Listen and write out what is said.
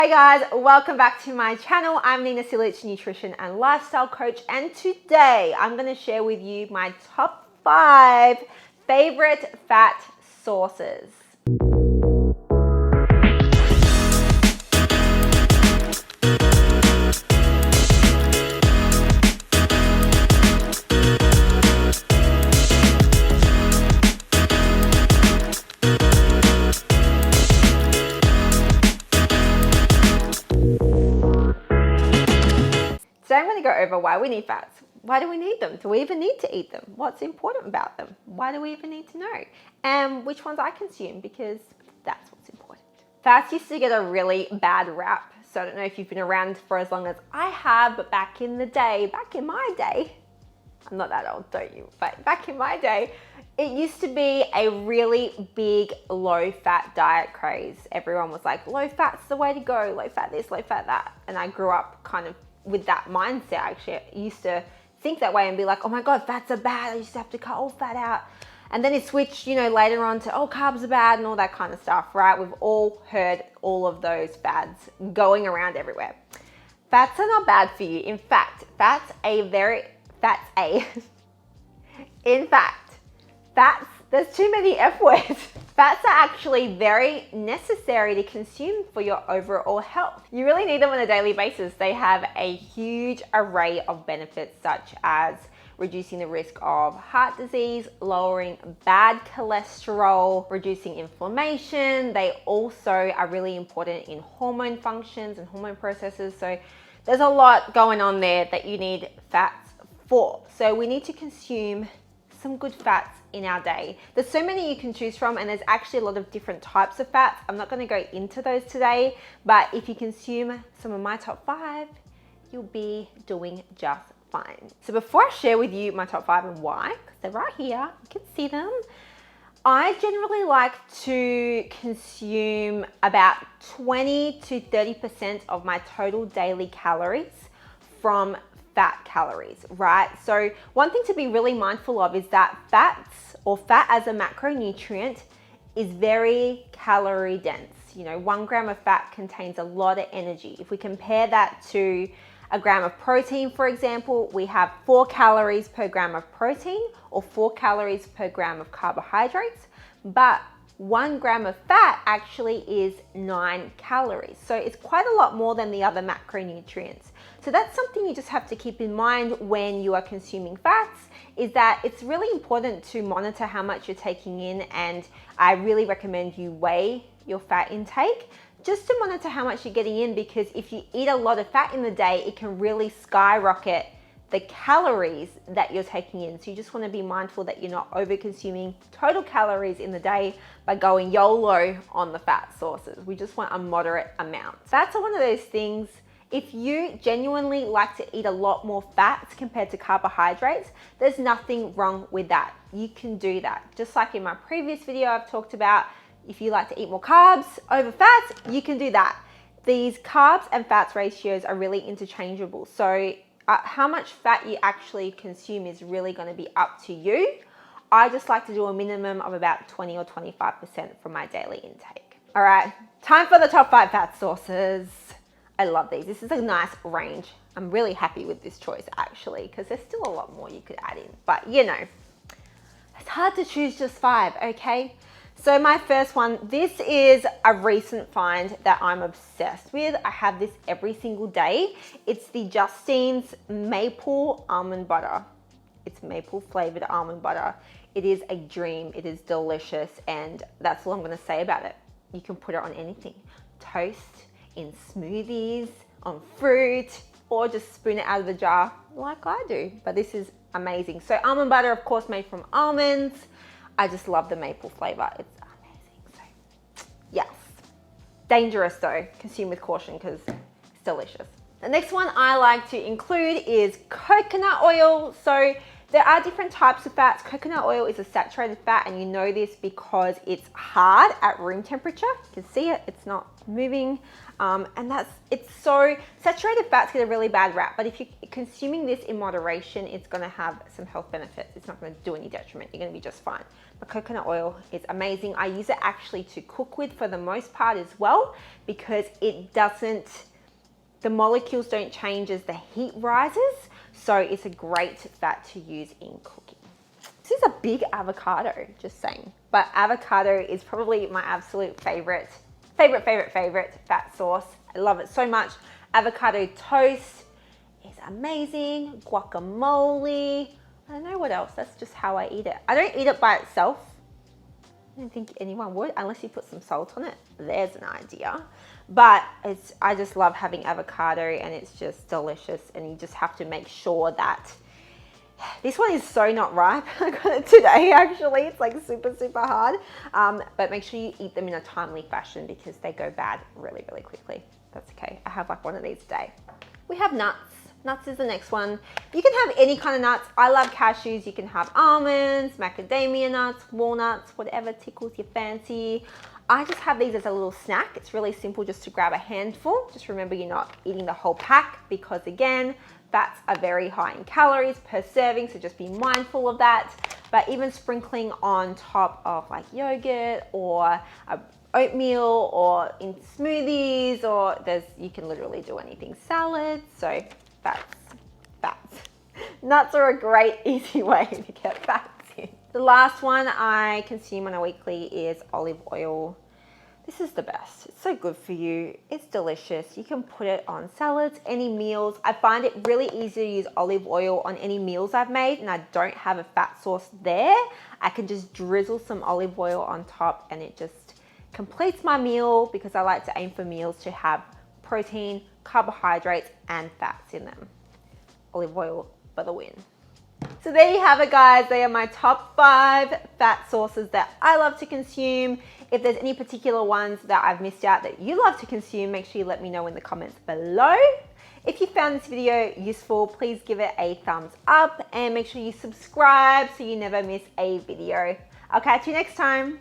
Hey guys, welcome back to my channel. I'm Nina Silic, nutrition and lifestyle coach, and today I'm going to share with you my top 5 favorite fat sources. Today I'm going to go over why we need fats. Why do we need them? Do we even need to eat them? What's important about them? Why do we even need to know? And which ones I consume, because that's what's important. Fats used to get a really bad rap. So I don't know if you've been around for as long as I have, but back in my day, I'm not that old, don't you? But back in my day, it used to be a really big low fat diet craze. Everyone was like, low fat's the way to go, low fat this, low fat that. And I grew up kind of with that mindset. Actually, I used to think that way and be like, oh my God, fats are bad. I used to have to cut all fat out. And then it switched, later on to, oh, carbs are bad and all that kind of stuff, right? We've all heard all of those fads going around everywhere. Fats are not bad for you. In fact, there's too many F words. Fats are actually very necessary to consume for your overall health. You really need them on a daily basis. They have a huge array of benefits, such as reducing the risk of heart disease, lowering bad cholesterol, reducing inflammation. They also are really important in hormone functions and hormone processes. So there's a lot going on there that you need fats for. So we need to consume some good fats in our day. There's so many you can choose from, and there's actually a lot of different types of fats. I'm not going to go into those today, but if you consume some of my top 5, you'll be doing just fine. So before I share with you my top 5 and why, because they're right here, you can see them, I generally like to consume about 20 to 30% of my total daily calories from fat calories, right? So one thing to be really mindful of is that fats, or fat as a macronutrient, is very calorie dense. 1 gram of fat contains a lot of energy. If we compare that to a gram of protein, for example, we have 4 calories per gram of protein or 4 calories per gram of carbohydrates, but 1 gram of fat actually is 9 calories. So it's quite a lot more than the other macronutrients. So that's something you just have to keep in mind when you are consuming fats, is that it's really important to monitor how much you're taking in, and I really recommend you weigh your fat intake just to monitor how much you're getting in, because if you eat a lot of fat in the day, it can really skyrocket the calories that you're taking in. So you just want to be mindful that you're not over consuming total calories in the day by going YOLO on the fat sources. We just want a moderate amount. Fats are one of those things, if you genuinely like to eat a lot more fats compared to carbohydrates, there's nothing wrong with that. You can do that. Just like in my previous video, I've talked about, if you like to eat more carbs over fats, you can do that. These carbs and fats ratios are really interchangeable. So how much fat you actually consume is really going to be up to you. I just like to do a minimum of about 20 or 25% from my daily intake. All right, time for the top 5 fat sources. I love these. This is a nice range. I'm really happy with this choice actually, because there's still a lot more you could add in, but it's hard to choose just 5, okay? So my first one, this is a recent find that I'm obsessed with. I have this every single day. It's the Justine's maple almond butter. It's maple flavored almond butter. It is a dream. It is delicious, and that's all I'm going to say about it. You can put it on anything. Toast, in smoothies, on fruit, or just spoon it out of the jar like I do. But this is amazing. So almond butter, of course, made from almonds. I just love the maple flavor. It's amazing. So yes, dangerous though. Consume with caution because it's delicious. The next one I like to include is coconut oil. So There are different types of fats. Coconut oil is a saturated fat, and you know this because it's hard at room temperature. You can see it, it's not moving. It's so, saturated fats get a really bad rap, but if you're consuming this in moderation, it's gonna have some health benefits. It's not gonna do any detriment. You're gonna be just fine. But coconut oil is amazing. I use it actually to cook with for the most part as well, because it doesn't, the molecules don't change as the heat rises. So it's a great fat to use in cooking. This is a big avocado, just saying. But avocado is probably my absolute favorite fat source. I love it so much. Avocado toast is amazing. Guacamole. I don't know what else. That's just how I eat it. I don't eat it by itself. I don't think anyone would, unless you put some salt on it. There's an idea. But I just love having avocado, and it's just delicious. And you just have to make sure that, this one is so not ripe. I got it today actually. It's like super hard. But make sure you eat them in a timely fashion because they go bad really quickly. That's okay. I have like one of these a day. We have nuts. Nuts is the next one. You can have any kind of nuts. I love cashews. You can have almonds, macadamia nuts, walnuts, whatever tickles your fancy. I just have these as a little snack. It's really simple just to grab a handful. Just remember you're not eating the whole pack because again, fats are very high in calories per serving, so just be mindful of that. But even sprinkling on top of like yogurt or oatmeal or in smoothies, or you can literally do anything, salads. So fats. Nuts are a great easy way to get fats in. The last one I consume on a weekly is olive oil. This is the best. It's so good for you. It's delicious. You can put it on salads, any meals. I find it really easy to use olive oil on any meals I've made and I don't have a fat source there. I can just drizzle some olive oil on top and it just completes my meal because I like to aim for meals to have protein, carbohydrates, and fats in them. Olive oil for the win. So there you have it, guys. They are my top 5 fat sources that I love to consume. If there's any particular ones that I've missed out that you love to consume, make sure you let me know in the comments below. If you found this video useful, please give it a thumbs up and make sure you subscribe so you never miss a video. I'll catch you next time.